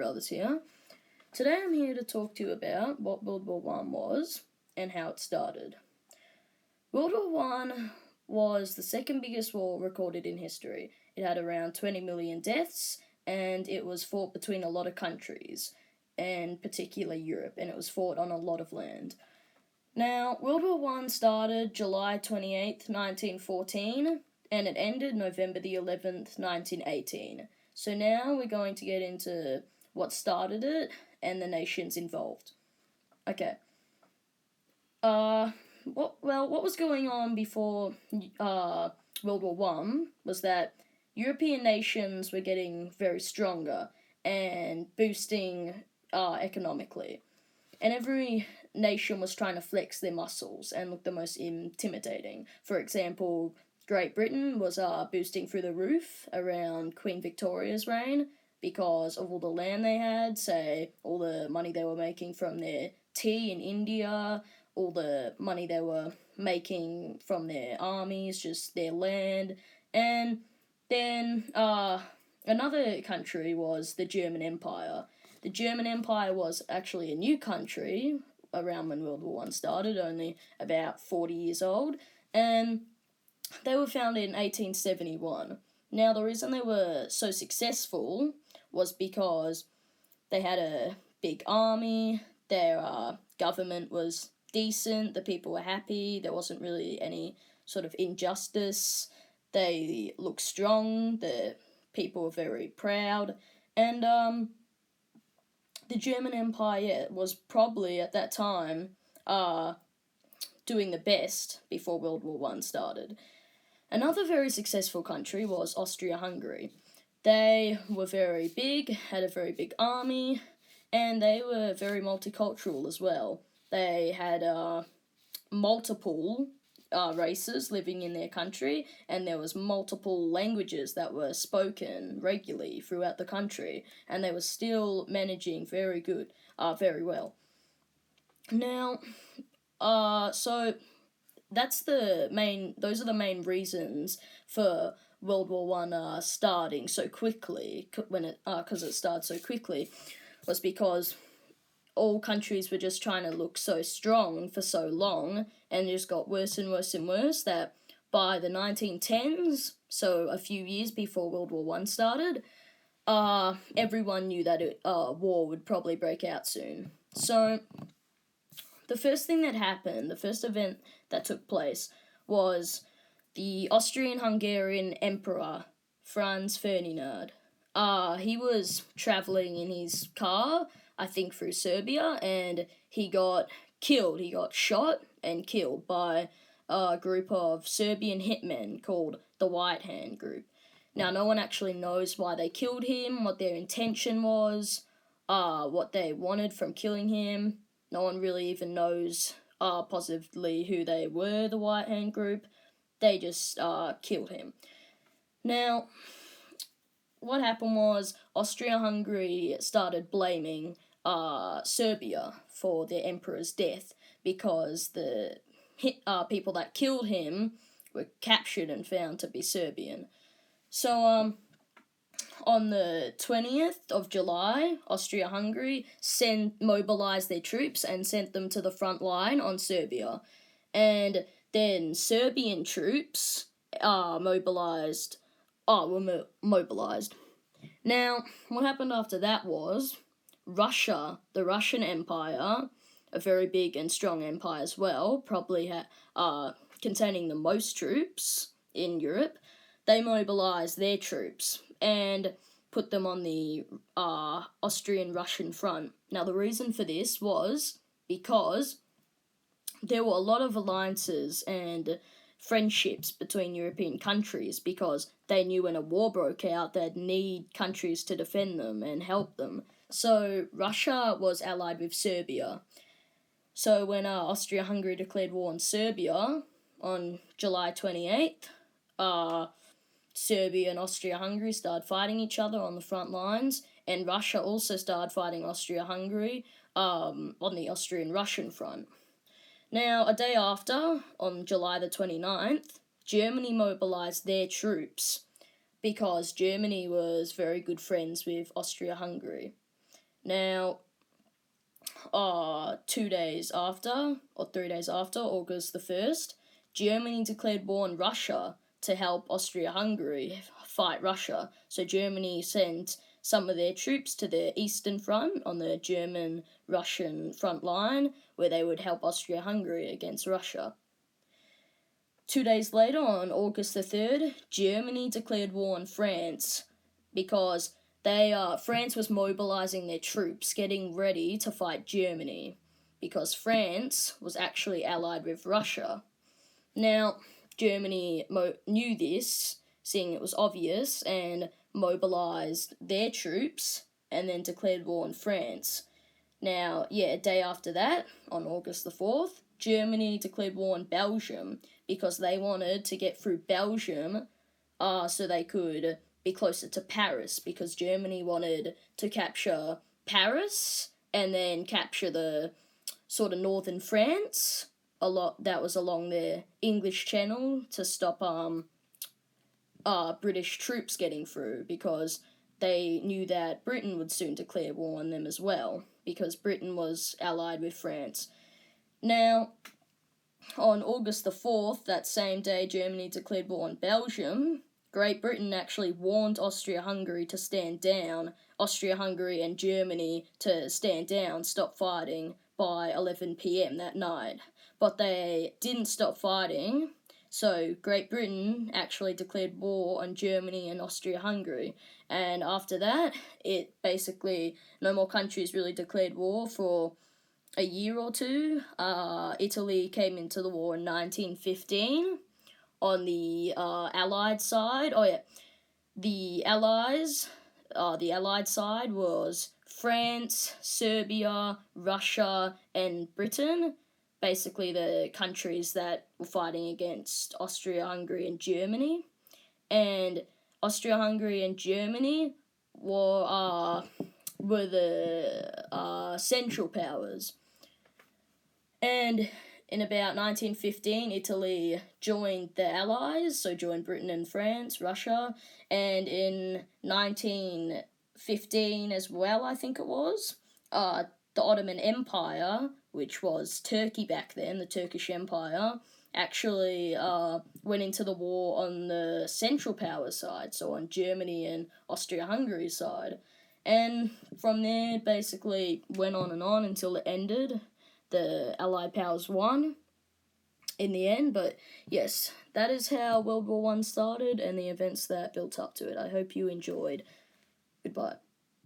Brothers here. Today I'm here to talk to you about what World War One was and how it started. World War One was the second biggest war recorded in history. It had around 20 million deaths, and it was fought between a lot of countries, and particularly Europe, and it was fought on a lot of land. Now, World War One started July 28th, 1914, and it ended November the 11th, 1918. So now we're going to get into what started it and the nations involved. Okay. What was going on before World War One was that European nations were getting very stronger and boosting economically, and every nation was trying to flex their muscles and look the most intimidating. For example, Great Britain was boosting through the roof around Queen Victoria's reign because of all the land they had, say, all the money they were making from their tea in India, all the money they were making from their armies, just their land. And then another country was the German Empire. The German Empire was actually a new country around when World War One started, only about 40 years old, and they were founded in 1871. Now, the reason they were so successful was because they had a big army, their government was decent, the people were happy, there wasn't really any sort of injustice, they looked strong, the people were very proud, and the German Empire was probably at that time doing the best before World War One started. Another very successful country was Austria-Hungary. They were very big, had a very big army, and they were very multicultural as well. They had multiple races living in their country, and there was multiple languages that were spoken regularly throughout the country, and they were still managing very well. Now, so those are the main reasons for World War One starting so quickly, because it started so quickly, was because all countries were just trying to look so strong for so long, and it just got worse and worse and worse, that by the 1910s, so a few years before World War One started, everyone knew that war would probably break out soon. So the first thing that happened, the first event that took place, was the Austrian-Hungarian Emperor, Franz Ferdinand. He was travelling in his car, I think through Serbia, and he got killed. He got shot and killed by a group of Serbian hitmen called the White Hand Group. Now, no one actually knows why they killed him, what their intention was, what they wanted from killing him. No one really even knows positively who they were, the White Hand Group. They just killed him. Now, what happened was Austria-Hungary started blaming Serbia for their emperor's death because the people that killed him were captured and found to be Serbian. So, on the 20th of July, Austria-Hungary mobilised their troops and sent them to the front line on Serbia. And then Serbian troops were mobilised. Now, what happened after that was Russia, the Russian Empire, a very big and strong empire as well, probably containing the most troops in Europe. They mobilised their troops and put them on the Austrian-Russian front. Now, the reason for this was because there were a lot of alliances and friendships between European countries, because they knew when a war broke out, they'd need countries to defend them and help them. So Russia was allied with Serbia. So when Austria-Hungary declared war on Serbia on July 28th, Serbia and Austria-Hungary started fighting each other on the front lines, and Russia also started fighting Austria-Hungary on the Austrian-Russian front. Now, a day after, on July the 29th, Germany mobilised their troops because Germany was very good friends with Austria-Hungary. Now, 2 days after, or 3 days after, August the 1st, Germany declared war on Russia to help Austria-Hungary fight Russia. So Germany sent some of their troops to the Eastern Front on the German-Russian front line, where they would help Austria-Hungary against Russia. 2 days later, on August the 3rd, Germany declared war on France because France was mobilizing their troops, getting ready to fight Germany, because France was actually allied with Russia. Now, Germany knew this, seeing it was obvious, and mobilized their troops, and then declared war on France. Now, a day after that, on August the 4th, Germany declared war on Belgium, because they wanted to get through Belgium so they could be closer to Paris, because Germany wanted to capture Paris and then capture the sort of northern France, that was along the English Channel, to stop British troops getting through, because they knew that Britain would soon declare war on them as well, because Britain was allied with France. Now, on August the 4th, that same day Germany declared war on Belgium, Great Britain actually warned Austria-Hungary to stand down, Austria-Hungary and Germany to stand down, stop fighting by 11 p.m. that night. But they didn't stop fighting, so Great Britain actually declared war on Germany and Austria-Hungary. And after that, it basically, no more countries really declared war for a year or two. Italy came into the war in 1915 on the Allied side. The Allied side was France, Serbia, Russia, and Britain. Basically, the countries that were fighting against Austria-Hungary and Germany. And Austria-Hungary and Germany were the Central Powers. And in about 1915, Italy joined the Allies, so joined Britain and France, Russia, and in 1915 as well, I think it was, the Ottoman Empire, which was Turkey back then, the Turkish Empire, actually went into the war on the Central Power side, so on Germany and Austria-Hungary's side. And from there, basically went on and on until it ended. The Allied powers won in the end, but yes, that is how World War I started and the events that built up to it. I hope you enjoyed. Goodbye.